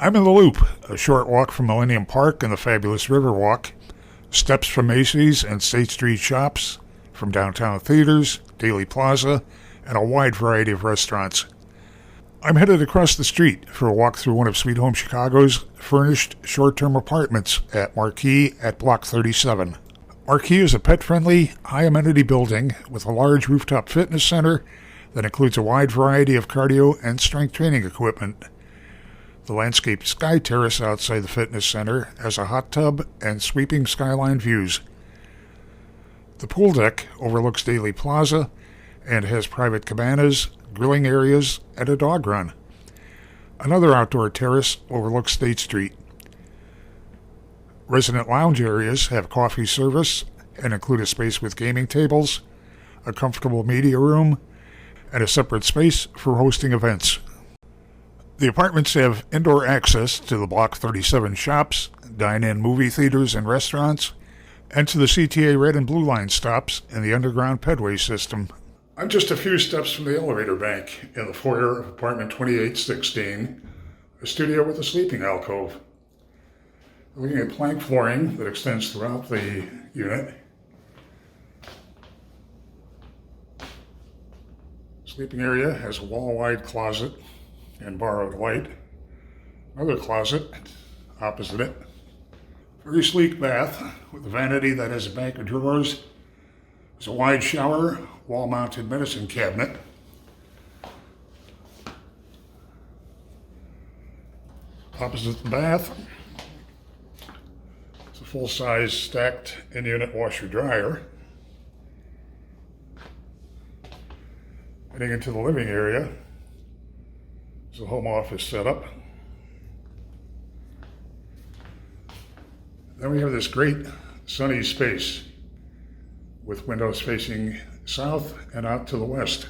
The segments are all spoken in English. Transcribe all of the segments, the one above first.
I'm in the Loop, a short walk from Millennium Park and the fabulous Riverwalk, steps from Macy's and State Street shops, from downtown theaters, Daily Plaza, and a wide variety of restaurants. I'm headed across the street for a walk through one of Sweet Home Chicago's furnished short-term apartments at Marquee at Block 37. Marquee is a pet-friendly, high-amenity building with a large rooftop fitness center that includes a wide variety of cardio and strength training equipment. The landscaped sky terrace outside the fitness center has a hot tub and sweeping skyline views. The pool deck overlooks Daily Plaza and has private cabanas, grilling areas, and a dog run. Another outdoor terrace overlooks State Street. Resident lounge areas have coffee service and include a space with gaming tables, a comfortable media room, and a separate space for hosting events. The apartments have indoor access to the Block 37 shops, dine-in movie theaters and restaurants, and to the CTA Red and Blue Line stops and the underground pedway system. I'm just a few steps from the elevator bank in the foyer of apartment 2816, a studio with a sleeping alcove. Looking at plank flooring that extends throughout the unit. Sleeping area has a wall-wide closet and borrowed light. Another closet opposite it. Very sleek bath with a vanity that has a bank of drawers. There's a wide shower, wall-mounted medicine cabinet. Opposite the bath, it's a full-size stacked in-unit washer-dryer. Heading into the living area is a home office setup. Then we have this great sunny space with windows facing south and out to the west.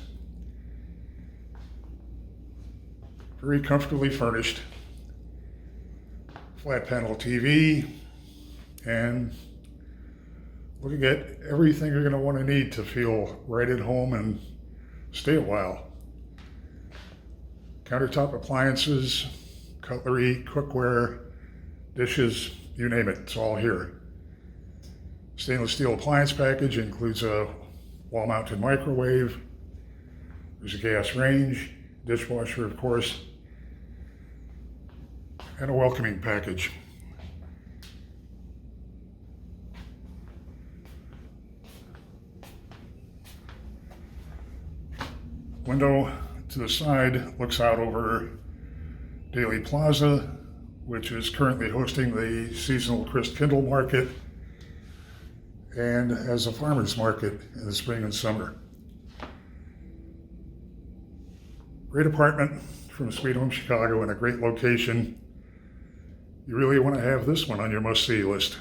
Very comfortably furnished. Flat panel TV, and looking at everything you're going to want to need to feel right at home and stay a while. Countertop appliances, cutlery, cookware, dishes, you name it, it's all here. Stainless steel appliance package includes a wall-mounted microwave. There's a gas range, dishwasher, of course, and a welcoming package. Window to the side looks out over Daily Plaza, which is currently hosting the seasonal Christkindl market and as a farmer's market in the spring and summer. Great apartment from Sweet Home Chicago in a great location. You really want to have this one on your must-see list.